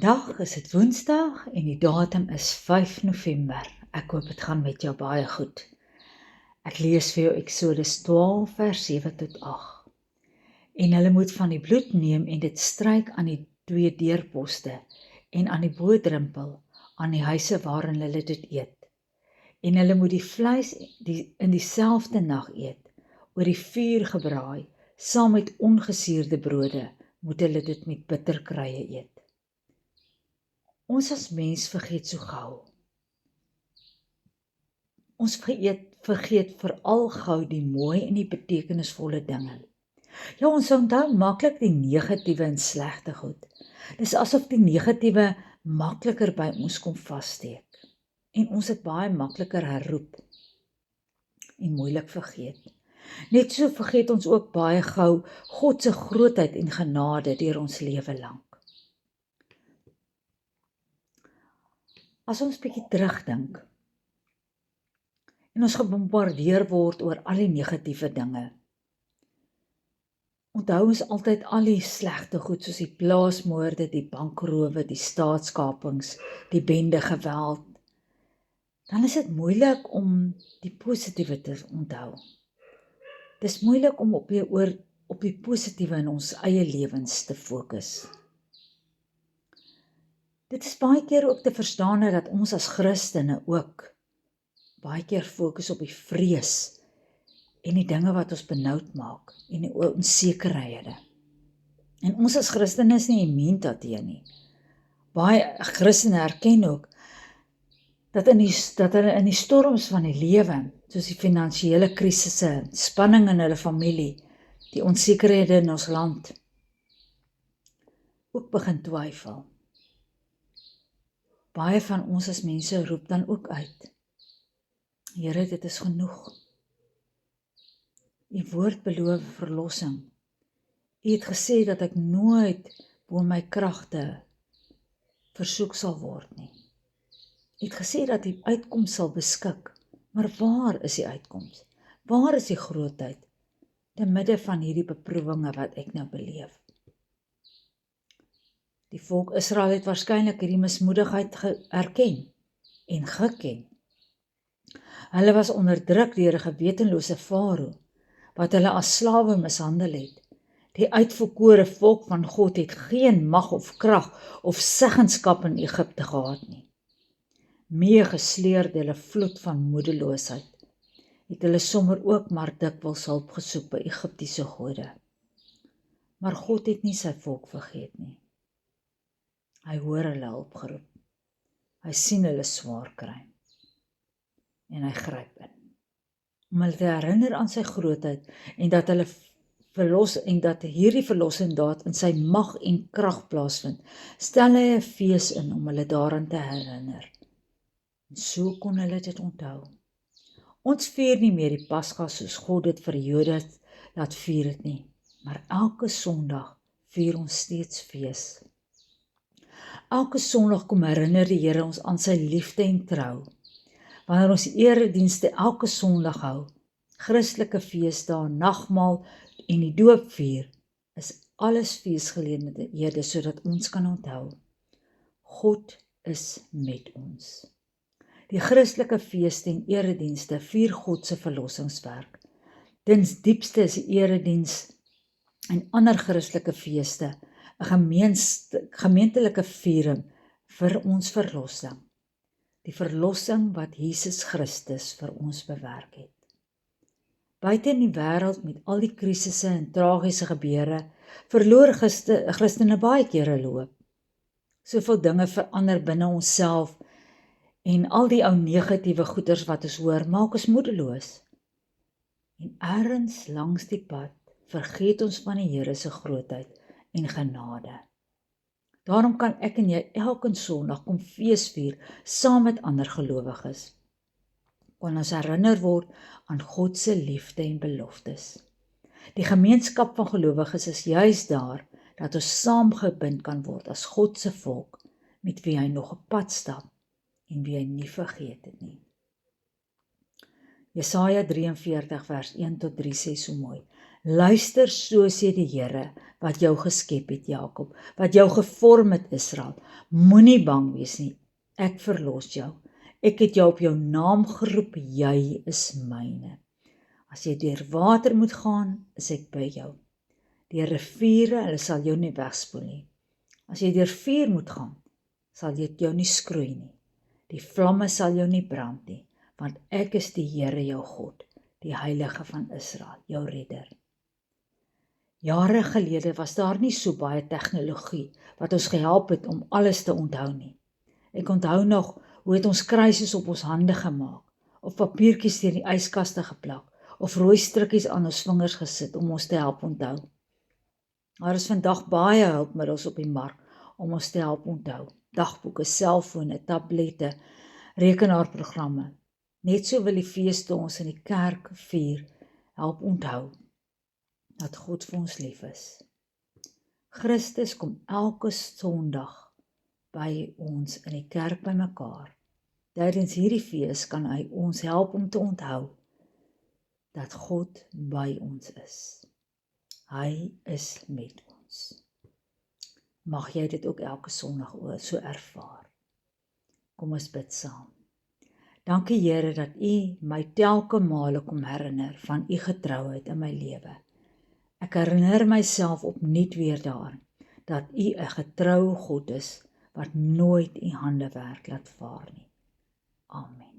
Vandag is dit Woensdag en die datum is 5 November. Ek hoop dit gaan met jou baie goed. Ek lees vir jou Eksodus 12 vers 7 tot 8. En hulle moet van die bloed neem en dit stryk aan die 2 deurposte en aan die bodrempel aan die huise waarin hulle dit eet. En hulle moet die vleis in dieselfde nag eet, oor die vuur gebraai, saam met ongesuurde brode, moet hulle dit met bitterkruie eet. Ons as mens vergeet so gou. Ons vergeet veral gou die mooi en die betekenisvolle dinge. Ja, ons onthou maklik die negatiewe en slegte goed. Dis asof die negatiewe makliker by ons kom vassteek. En ons het baie makliker herroep en moeilik vergeet. Net so vergeet ons ook baie gou God se grootheid en genade deur ons lewe lank. As ons bietjie terugdink en ons gebombardeer word oor al die negatiewe dinge, onthou ons altyd al die slegte goed soos die plaasmoorde, die bankrowe, die staatskapings, die bende geweld, dan is dit moeilik om die positiewe te onthou. Dis moeilik om op die positiewe in ons eie lewens te fokus. Dit is baie keer ook te verstaan dat ons as Christene ook baie keer fokus op die vrees en die dinge wat ons benoud maak en die onsekerhede. En ons as Christene is nie immuun daarteen nie. Baie Christene erken ook dat hulle in die storms van die lewe, soos die finansiële krisisse, spanning in hulle familie, die onsekerhede in ons land, ook begin twyfel. Baie van ons as mense roep dan ook uit: Here, dit is genoeg. U woord beloof verlossing. U het gesê dat ek nooit bo my kragte versoek sal word nie. U het gesê dat die uitkoms sal beskik, maar waar is die uitkoms? Waar is die grootheid te midde van hierdie beproewinge wat ek nou beleef? Die volk Israel het waarskynlik hierdie mismoedigheid erken en geken. Hulle was onderdruk deur 'n gewetenlose farao, wat hulle as slawe mishandel het. Die uitverkore volk van God het geen mag of krag of seggenskap in Egipte gehad nie. Meegesleer deur 'n vloed van moedeloosheid, het hulle sommer ook maar dikwels hulp gesoek by Egiptiese gode. Maar God het nie sy volk vergeet nie. Hy hoor hulle hulpgeroep. Hy sien hulle swaar kry. En hy gryp in. Om hulle te herinner aan sy grootheid en dat hierdie verlossing daad in sy mag en krag plaasvind, stel hy 'n fees in om hulle daaraan te herinner. En so kon hulle dit onthou. Ons vier nie meer die Pasga soos God dit vir Jode laat vier het nie, maar elke Sondag vier ons steeds fees. Elke Sondag kom herinner die Here ons aan sy liefde en trou. Wanneer ons eredienste elke Sondag hou, Christelike feesdae, nagmaal en die doop vier, is alles feesgeleenthede sodat ons kan onthou: God is met ons. Die Christelike feeste en eredienste vier God se verlossingswerk. Ten diepste is die erediens en ander Christelike feeste 'n gemeentelike viering vir ons verlossing. Die verlossing wat Jesus Christus vir ons bewerk het. Buite in die wêreld met al die krisisse en tragiese gebeure, verloor Christene baie keer hulle hoop. Soveel dinge verander binne onsself en al die ou negatiewe goeters wat ons hoor, maak ons moedeloos. En ergens langs die pad vergeet ons van die Here se grootheid en genade. Daarom kan ek en jy elke Sondag kom feesvier saam met ander gelowiges. Kan ons herinner word aan God se liefde en beloftes. Die gemeenskap van gelowiges is juis daar dat ons saamgebind kan word as God se volk, met wie hy nog op pad stap en wie hy nie vergeet het nie. Jesaja 43 vers 1 tot 3 sê so mooi: Luister, so sê die Here, wat jou geskep het, Jakob, wat jou gevorm het, Israel. Moenie bang wees nie, ek verlos jou. Ek het jou op jou naam geroep, jy is myne. As jy deur water moet gaan, is ek by jou. Deur riviere, hulle sal jou nie wegspoel nie. As jy deur vuur moet gaan, sal dit jou nie skroei nie. Die vlamme sal jou nie brand nie, want ek is die Here jou God, die Heilige van Israel, jou redder. Jare gelede was daar nie so baie tegnologie wat ons gehelp het om alles te onthou nie. Ek onthou nog hoe het ons kruisies op ons hande gemaak, of papiertjies teen die yskaste geplak, of rooi strikkies aan ons vingers gesit om ons te help onthou. Daar is vandag baie hulpmiddels op die mark om ons te help onthou. Dagboeke, selfone, tablette, rekenaarprogramme. Net so wil die feeste ons in die kerk vier help onthou dat God vir ons lief is. Christus kom elke Sondag by ons in die kerk bymekaar. Tydens hierdie fees kan hy ons help om te onthou dat God by ons is. Hy is met ons. Mag jy dit ook elke Sondag so ervaar. Kom ons bid saam. Dankie Here dat U my telke male kom herinner van U getrouheid in my lewe. Ek herinner myself opnuut weer daaraan dat U 'n getroue God is wat nooit U hande werk laat vaar nie. Amen.